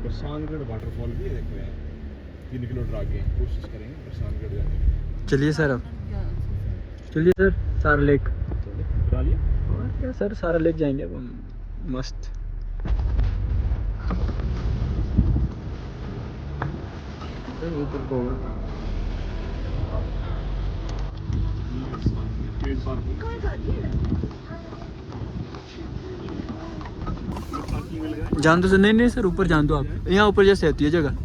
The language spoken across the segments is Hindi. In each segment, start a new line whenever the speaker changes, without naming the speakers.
प्रसानगढ़ वाटरफॉल भी है, देखो यार 3 किलोमीटर आगे। कोशिश करेंगे प्रसानगढ़ जाने की।
चलिए सर, अब चलिए सर, सारा लेक।
चलिए करा लिया।
और क्या सर, सारा लेक जाएंगे अब हम। मस्त। ऊपर को जान दो सर। नहीं नहीं सर, ऊपर जान दो आप। यहाँ ऊपर जैसे होती है जगह।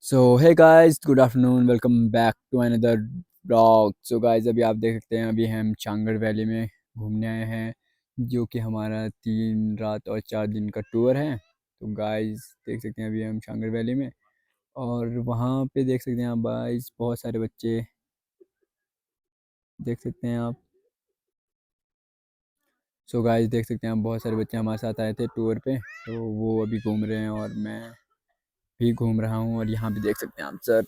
So hey guys, good afternoon, welcome back to another blog. So guys, अभी आप देख सकते हैं, अभी हम चांगड़ वैली में घूमने आए हैं, जो कि हमारा 3 रात और 4 दिन का टूर है। तो गाइस देख सकते हैं, अभी हम चांगड़ वैली में, और वहाँ पे देख सकते हैं आप गाइस, बहुत सारे बच्चे देख सकते हैं आप। सो गाइस देख सकते हैं आप, बहुत सारे बच्चे हमारे साथ आए थे टूर पे, तो वो अभी घूम रहे हैं और मैं भी घूम रहा हूँ। और यहाँ भी देख सकते हैं आप सर,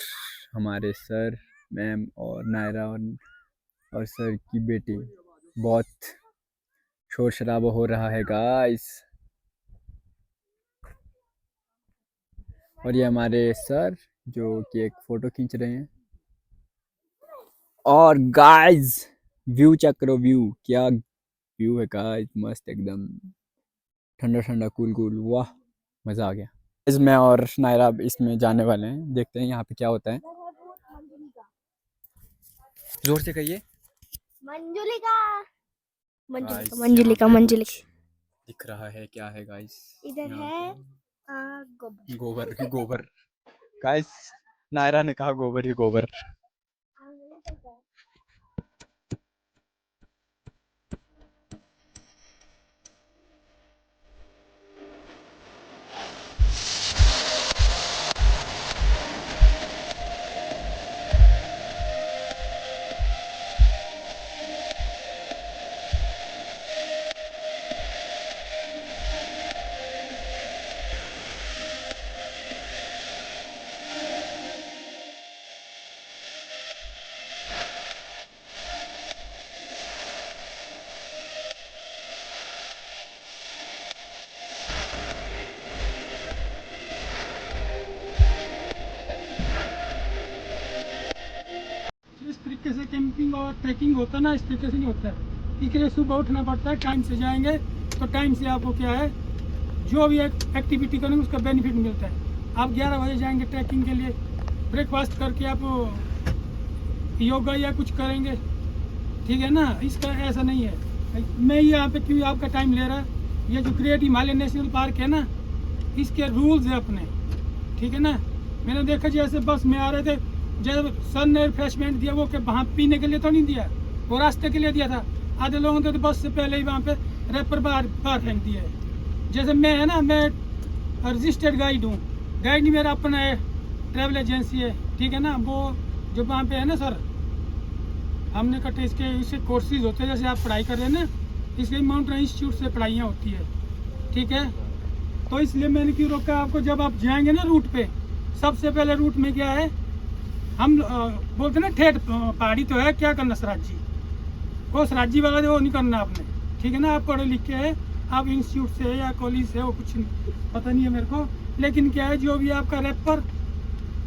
हमारे सर, मैम और नायरा और सर की बेटी। बहुत शोर शराबा हो रहा है गाइस। और ये हमारे सर जो कि एक फ़ोटो खींच रहे हैं। और गाइस व्यू चेक करो, व्यू क्या व्यू है गाइस, मस्त एकदम, ठंडा ठंडा कूल कूल, वाह मज़ा आ गया। मैं और नायरा इसमें जाने वाले हैं, देखते हैं यहाँ पे क्या होता है। जोर से कहिए।
मंजुलिका
गाइस
मंजुलिका मंजुलिका
दिख रहा है क्या है गाइस?
इधर है गोबर।
गोबर गोबर। गाइस नायरा ने कहा गोबर ही गोबर।
इस तरीके से कैंपिंग और ट्रैकिंग होता है ना, इस तरीके से नहीं होता है। इसके लिए सुबह उठना पड़ता है, टाइम से जाएंगे तो टाइम से आपको क्या है, जो भी एक्टिविटी करेंगे उसका बेनिफिट मिलता है। आप 11 बजे जाएंगे ट्रैकिंग के लिए, ब्रेकफास्ट करके आप योगा या कुछ करेंगे, ठीक है ना। इसका ऐसा नहीं है। मैं यहाँ पे क्यों आपका टाइम ले रहा है, ये जो ग्रेट हिमालय नेशनल पार्क है ना, इसके रूल्स है अपने, ठीक है ना। मैंने देखा जैसे बस में आ रहे थे, जब सर ने रिफ्रेशमेंट दिया, वो के वहाँ पीने के लिए तो नहीं दिया, वो रास्ते के लिए दिया था। आधे लोगों ने तो बस से पहले ही वहाँ पे रैपर बाहर फेंक दिया है। जैसे मैं है ना, मैं रजिस्टर्ड गाइड हूँ, गाइड नहीं मेरा अपना है, ट्रैवल एजेंसी है, ठीक है ना। वो जो वहाँ पे है ना सर, हमने कटे इसके कोर्सेज होते हैं, जैसे आप पढ़ाई कर रहे हैं ना, इसलिए माउंटेन इंस्टीट्यूट से पढ़ाइयाँ होती है, ठीक है। तो इसलिए मैंने क्यों रोका आपको, जब आप जाएंगे ना रूट पे, सबसे पहले रूट में क्या है, हम बोलते ना ठेठ पहाड़ी तो है, क्या करना सराज जी, वो सराज जी वाला वो नहीं करना आपने, ठीक है ना। आप पढ़े लिखे है, आप इंस्टीट्यूट से है या कॉलेज से, वो कुछ पता नहीं है मेरे को, लेकिन क्या है, जो भी आपका रैपर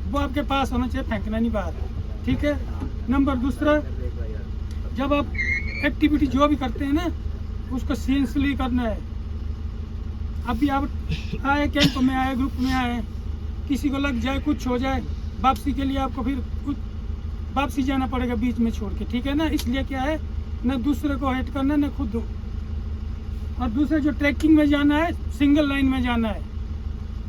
वो आपके पास होना चाहिए, फेंकना नहीं बाहर, ठीक है। नंबर दूसरा, जब आप एक्टिविटी जो भी करते हैं ना, उसको सिंसियरली करना है। अभी आप आए, कैंप में आए, ग्रुप में आए, किसी को लग जाए, कुछ हो जाए, वापसी के लिए आपको फिर कुछ वापसी जाना पड़ेगा बीच में छोड़ के, ठीक है ना। इसलिए क्या है, न दूसरे को हेट करना, न खुद। और दूसरे जो ट्रैकिंग में जाना है, सिंगल लाइन में जाना है।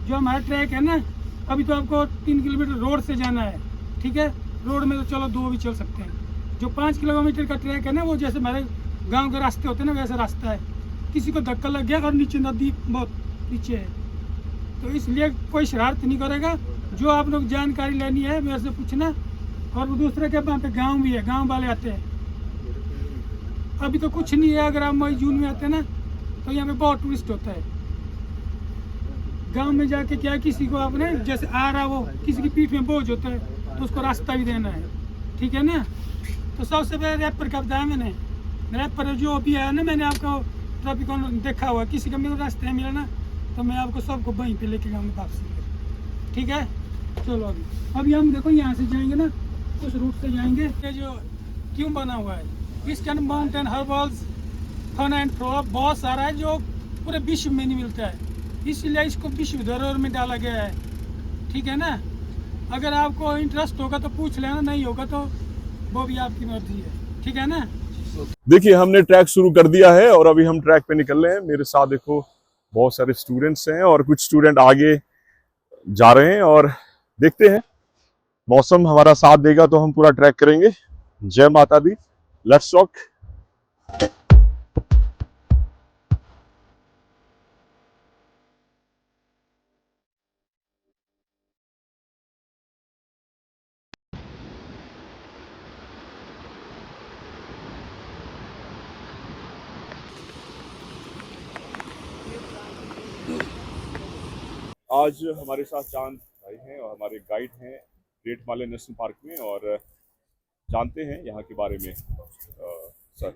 जो हमारा ट्रैक है ना, अभी तो आपको 3 किलोमीटर रोड से जाना है, ठीक है। रोड में तो चलो 2 भी चल सकते हैं। जो 5 किलोमीटर का ट्रैक है ना, वो जैसे हमारे गाँव के रास्ते होते हैं ना, वैसा रास्ता है। किसी को धक्का लग गया और नीचे नदी बहुत नीचे है, तो इसलिए कोई शरारत नहीं करेगा। जो आप लोग जानकारी लेनी है मेरे से पूछना। और दूसरे के वहाँ पे गांव भी है, गांव वाले आते हैं। अभी तो कुछ नहीं है, अगर आप मई जून में आते हैं ना, तो यहाँ पे बहुत टूरिस्ट होता है। गांव में जाके क्या है, किसी को आपने जैसे आ रहा वो किसी की पीठ में बोझ होता है तो उसको रास्ता भी देना है, ठीक है ना। तो सबसे पहले रैपर का बताया मैंने, रैपर जो भी है ना, मैंने आपको ट्रैफिक देखा हुआ, किसी का मेरे रास्ते में मिला ना तो मैं आपको सबको वहीं पे लेके जाऊँगा वापसी, ठीक है। चलो अभी हम देखो यहाँ से जाएंगे ना, उस रूट से जाएंगे। ये जो क्यों बना हुआ है, इसके अंदर mountain herbals fun and flora बहुत सारा है जो पूरे विश्व में नहीं मिलता है, इसलिए इसको विश्व धरोहर में डाला गया है, ठीक है ना। अगर आपको इंटरेस्ट होगा तो पूछ लेना, नहीं होगा तो वो भी आपकी मर्जी है, ठीक है ना।
देखिए हमने ट्रैक शुरू कर दिया है और अभी हम ट्रैक पे निकल रहे हैं। मेरे साथ देखो बहुत सारे स्टूडेंट्स हैं और कुछ स्टूडेंट आगे जा रहे हैं और देखते हैं मौसम हमारा साथ देगा तो हम पूरा ट्रैक करेंगे। जय माता दी, लेट्स रॉक। आज हमारे साथ चांद भाई हैं और हमारे गाइड हैं ग्रेट हिमालयन नेशनल पार्क में, और जानते हैं यहाँ के बारे में। सर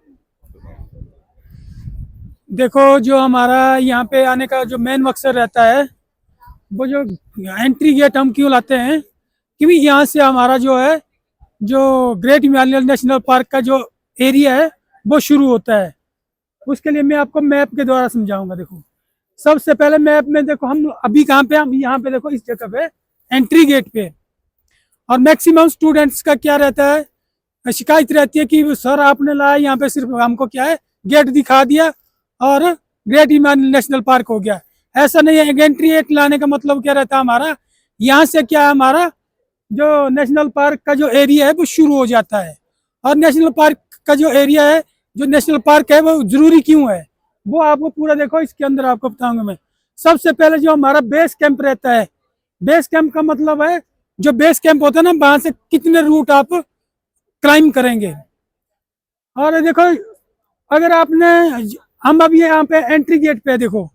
देखो जो हमारा यहाँ पे आने का जो मेन मकसद रहता है, वो जो एंट्री गेट हम क्यों लाते हैं, क्योंकि यहाँ से हमारा जो है जो ग्रेट हिमालयन नेशनल पार्क का जो एरिया है वो शुरू होता है। उसके लिए मैं आपको मैप के द्वारा समझाऊंगा। देखो सबसे पहले मैप में देखो हम अभी कहाँ पे, हम यहाँ पे देखो इस जगह पे एंट्री गेट पे, और मैक्सिमम स्टूडेंट्स का क्या रहता है, शिकायत रहती है कि सर आपने लाया यहाँ पे सिर्फ हमको क्या है गेट दिखा दिया और ग्रेट हिमालयन नेशनल पार्क हो गया। ऐसा नहीं है, एंट्री गेट लाने का मतलब क्या रहता है हमारा, यहाँ से क्या है हमारा जो नेशनल पार्क का जो एरिया है वो शुरू हो जाता है। और नेशनल पार्क का जो एरिया है, जो नेशनल पार्क है वो जरूरी क्यों है वो आपको पूरा देखो इसके अंदर आपको बताऊंगा मैं। सबसे पहले जो हमारा बेस कैंप रहता है, बेस कैंप का मतलब है जो बेस कैंप होता है ना, वहां से कितने रूट आप क्लाइंब करेंगे। और देखो अगर आपने, हम अब ये यहाँ पे एंट्री गेट पे देखो,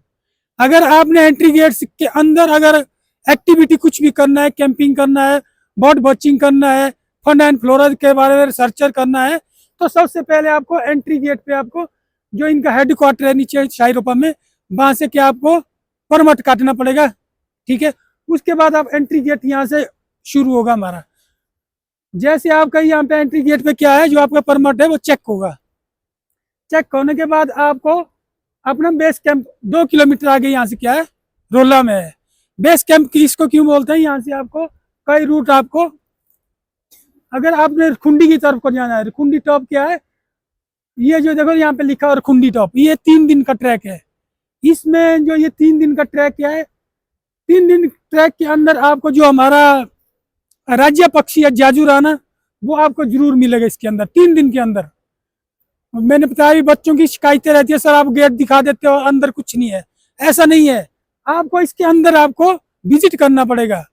अगर आपने एंट्री गेट के अंदर अगर एक्टिविटी कुछ भी करना है, कैंपिंग करना है, बर्ड वॉचिंग करना है, फन एंड फ्लोरा के बारे में रिसर्चर करना है, तो सबसे पहले आपको एंट्री गेट पे आपको जो इनका हेडक्वार्टर है नीचे शायरोपा में, वहां से क्या आपको परमिट काटना पड़ेगा, ठीक है। उसके बाद आप एंट्री गेट यहाँ से शुरू होगा हमारा। जैसे आपका यहाँ पे एंट्री गेट पे क्या है, जो आपका परमिट है वो चेक होगा। चेक होने के बाद आपको अपना बेस कैंप 2 किलोमीटर आगे यहाँ से क्या है रोला में है। बेस कैंप की इसको क्यों बोलते हैं, यहाँ से आपको कई रूट आपको, अगर आपने खुंडी की तरफ को जाना है, खुंडी टॉप क्या है, ये जो देखो यहाँ पे लिखा है खुंडी टॉप, ये 3 दिन का ट्रैक है। इसमें जो ये 3 दिन का ट्रैक क्या है, 3 दिन ट्रैक के अंदर आपको जो हमारा राज्य पक्षी है जाजूराना वो आपको जरूर मिलेगा इसके अंदर 3 दिन के अंदर। मैंने बताया बच्चों की शिकायतें रहती है, सर आप गेट दिखा देते हो अंदर कुछ नहीं है, ऐसा नहीं है। आपको इसके अंदर आपको विजिट करना पड़ेगा,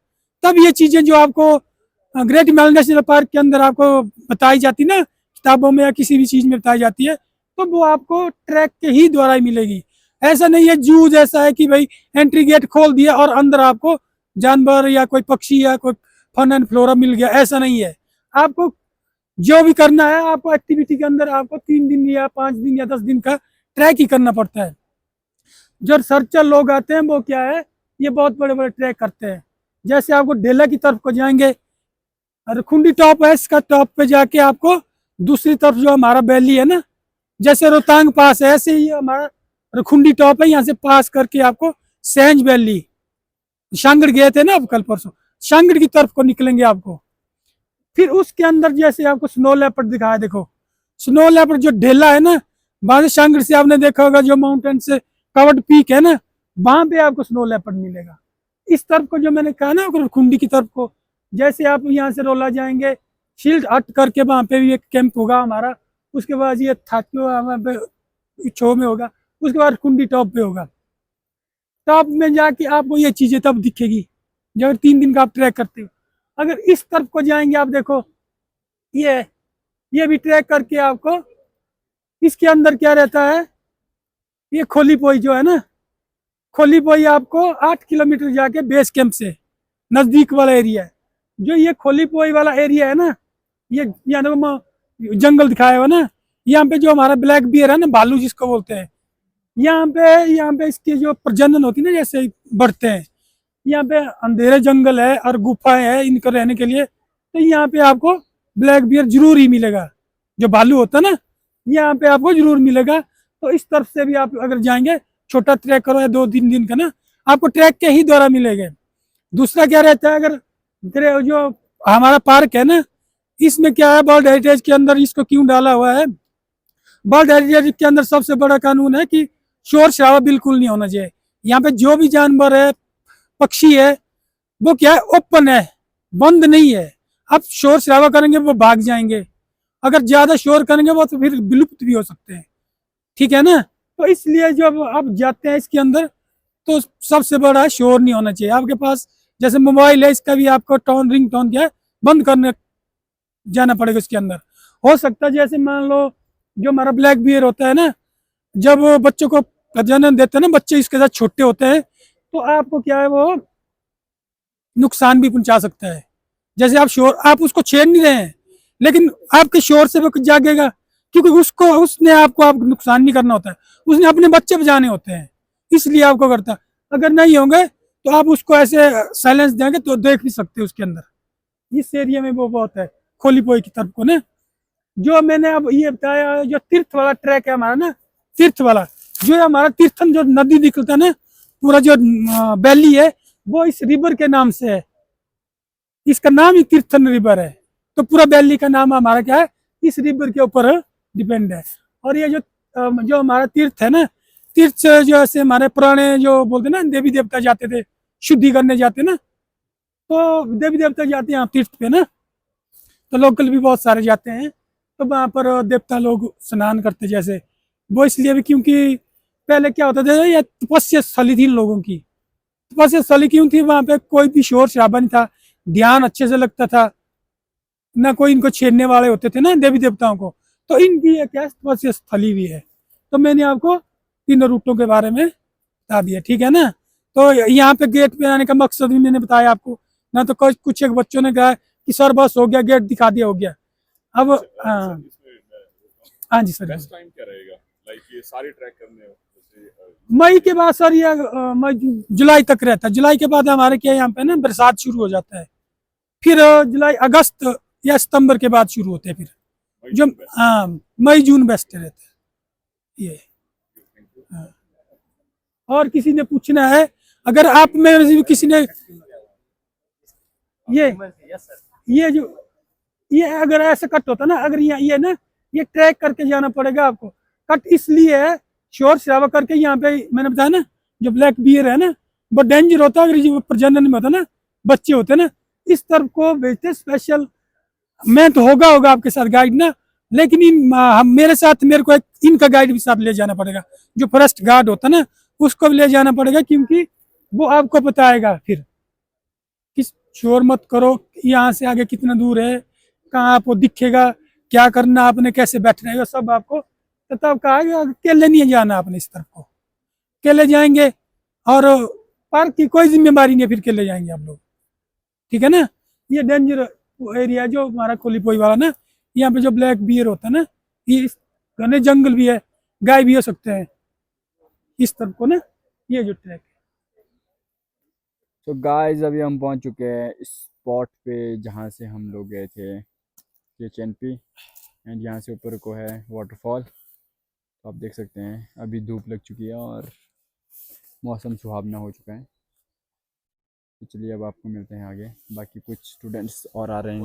तब ये चीजें जो आपको ग्रेट हिमालयन नेशनल पार्क के अंदर आपको बताई जाती ना, किताबों में या किसी भी चीज में बताई जाती है, तो वो आपको ट्रैक के ही द्वारा ही मिलेगी। ऐसा नहीं है जू जैसा है कि भाई एंट्री गेट खोल दिया और अंदर आपको जानवर या कोई पक्षी या कोई फन एंड फ्लोरा मिल गया, ऐसा नहीं है। आपको जो भी करना है, आपको एक्टिविटी के अंदर आपको 3 दिन या 5 दिन या 10 दिन का ट्रैक ही करना पड़ता है। जो रिसर्चर लोग आते हैं वो क्या है, ये बहुत बड़े बड़े ट्रैक करते हैं। जैसे आपको डेला की तरफ को जाएंगे, खुंडी टॉप है, इसका टॉप पे जाके आपको दूसरी तरफ जो हमारा वैली है ना, जैसे रोहतांग पास है, ऐसे ही हमारा रखुंडी टॉप है, यहाँ से पास करके आपको सेंज वैली, शांगड़ गए थे ना अब कल परसों, शांगड़ की तरफ को निकलेंगे आपको। फिर उसके अंदर जैसे आपको स्नो लेपर्ड दिखाया, देखो स्नो लेपर्ड जो ढेला है ना, वहां से शांगड़ से आपने देखा होगा जो माउंटेन से कवर्ड पीक है ना, वहां पे आपको स्नो लेपर्ड मिलेगा। इस तरफ को जो मैंने कहा ना खुंडी की तरफ को, जैसे आप यहाँ से रोला जाएंगे, शील्ड हट करके वहां पे भी एक कैंप होगा हमारा, उसके बाद ये छो में होगा, उसके बाद कुंडी टॉप पे होगा। टॉप में जाके आपको ये चीजें तब दिखेगी जब 3 दिन का आप ट्रैक करते हो। अगर इस तरफ को जाएंगे आप देखो, ये भी ट्रैक करके आपको इसके अंदर क्या रहता है, ये खोली पोई जो है ना, खोली पोई आपको 8 किलोमीटर जाके बेस कैंप से नजदीक वाला एरिया है। जो ये खोली पोई वाला एरिया है ना, ये यहाँ देखो जंगल दिखाया हुआ ना, यहाँ पे जो हमारा ब्लैक बियर है ना, भालू जिसको बोलते हैं, यहाँ पे इसके जो प्रजनन होती है ना, जैसे बढ़ते हैं। यहाँ पे अंधेरे जंगल है और गुफाएं है इनको रहने के लिए, तो यहाँ पे आपको ब्लैक बियर जरूर ही मिलेगा। जो भालू होता है ना, यहाँ पे आपको जरूर मिलेगा। तो इस तरफ से भी आप अगर जाएंगे, छोटा ट्रैक करो या 2-3 दिन का ना, आपको ट्रैक के ही द्वारा मिलेंगे। दूसरा क्या रहता है, अगर जो हमारा पार्क है ना, इसमें क्या है, वर्ल्ड हेरिटेज के अंदर इसको क्यों डाला हुआ है, वर्ल्ड हेरिटेज के अंदर सबसे बड़ा कानून है कि शोर शराबा बिल्कुल नहीं होना चाहिए। यहाँ पे जो भी जानवर है, पक्षी है, वो क्या है, ओपन है, बंद नहीं है। आप शोर शराबा करेंगे वो भाग जाएंगे, अगर ज्यादा शोर करेंगे वो तो फिर विलुप्त भी हो सकते हैं, ठीक है ना। तो इसलिए जब आप जाते हैं इसके अंदर, तो सबसे बड़ा शोर नहीं होना चाहिए। आपके पास जैसे मोबाइल है, इसका भी आपको टोन रिंग टोन क्या है बंद करने जाना पड़ेगा इसके अंदर। हो सकता है जैसे मान लो जो हमारा ब्लैक बियर होता है ना, जब वो बच्चों को जन्म देते हैं ना, बच्चे इसके साथ छोटे होते हैं, तो आपको क्या है वो नुकसान भी पहुंचा सकता है। जैसे आप उसको छेड़ नहीं रहे हैं, लेकिन आपके शोर से वो जागेगा, क्योंकि उसने आपको नुकसान नहीं करना होता है, उसने अपने बच्चे बचाने होते हैं, इसलिए आपको करता है। अगर नहीं होंगे तो आप उसको ऐसे साइलेंस देंगे तो देख नहीं सकते उसके अंदर। इस एरिया में वो बहुत है, खोली पोई की तरफ को ना। जो मैंने अब ये बताया, जो तीर्थ वाला ट्रैक है हमारा ना, तीर्थ वाला जो है हमारा, तीर्थन जो नदी निकलता है ना, पूरा जो वैली है, वो इस रिवर के नाम से है, इसका नाम ही तीर्थन रिवर है। तो पूरा वैली का नाम हमारा क्या है, इस रिवर के ऊपर डिपेंड है। और ये जो हमारा तीर्थ है ना, तीर्थ से जो ऐसे हमारे पुराने जो बोलते ना, देवी देवता जाते थे, शुद्धि करने जाते ना, तो देवी देवता जाते हैं यहाँ तीर्थ पे ना, तो लोकल भी बहुत सारे जाते हैं। तो वहाँ पर देवता लोग स्नान करते, जैसे वो इसलिए भी क्योंकि पहले क्या होता था, ये तपस्या स्थली थी इन लोगों की। तपस्या स्थली क्यों थी, वहाँ पे कोई भी शोर शराबा नहीं था, ध्यान अच्छे से लगता था, ना कोई इनको छेड़ने वाले होते थे ना देवी देवताओं को। तो इनकी एक क्या तपस्या स्थली भी है। तो मैंने आपको तीनों रूटों के बारे में बता दिया, ठीक है ना। तो यहाँ पे गेट पे आने का मकसद भी मैंने बताया आपको ना। तो कुछ एक बच्चों ने कहा कि सर बस हो गया, गेट दिखा दिया, हो गया। अब हाँ हाँ जी सर,
बेस्ट टाइम क्या रहेगा, लाइक ये सारे ट्रैक करने हो?
मई के बाद सर, ये मई जुलाई तक रहता है। जुलाई के बाद हमारे क्या यहाँ पे ना बरसात शुरू हो जाता है, फिर जुलाई अगस्त या सितंबर के बाद शुरू होते हैं फिर जो, हाँ मई जून बेस्ट रहता है ये। हाँ। और किसी ने पूछना है, अगर आप में से किसी ने ये अगर ऐसे कट होता ना, अगर ये ना, ये ट्रैक करके जाना पड़ेगा आपको। कट इसलिए है, शोर शराबा करके यहाँ पे मैंने बताया ना, जो ब्लैक बियर है ना, वो डेंजर होता है। अगर जो प्रजनन में होता ना, बच्चे होते ना, इस तरफ को भेजते स्पेशल। मैं तो होगा आपके साथ गाइड ना, लेकिन मेरे साथ मेरे को एक इनका गाइड भी साथ ले जाना पड़ेगा, जो फॉरेस्ट गार्ड होता ना, उसको भी ले जाना पड़ेगा, क्योंकि वो आपको बताएगा फिर किस शोर मत करो, यहाँ से आगे कितना दूर है, कहाँ आपको दिखेगा, क्या करना आपने, कैसे बैठना है, सब आपको। तब कहा अकेले नहीं जाना आपने, इस तरफ को अकेले जाएंगे, और पार्क की कोई जिम्मेदारी नहीं है, फिर अकेले जाएंगे आप लोग, ठीक है ना। ये डेंजर एरिया जो हमारा कोलीपोई वाला ना, यहाँ पे जो ब्लैक बियर होता है ना, ये घने जंगल भी है, गाय भी हो सकते हैं इस तरफ को ना, ये जो ट्रैक है।
तो गाइस अभी हम पहुंच चुके हैं इस स्पॉट पे जहां से हम लोग गए थे, ये चैनपी, एंड यहाँ से ऊपर को है वाटरफॉल। तो आप देख सकते हैं अभी धूप लग चुकी है और मौसम सुहावना हो चुका है। तो चलिए अब आपको मिलते हैं आगे, बाकी कुछ स्टूडेंट्स और आ रहे हैं।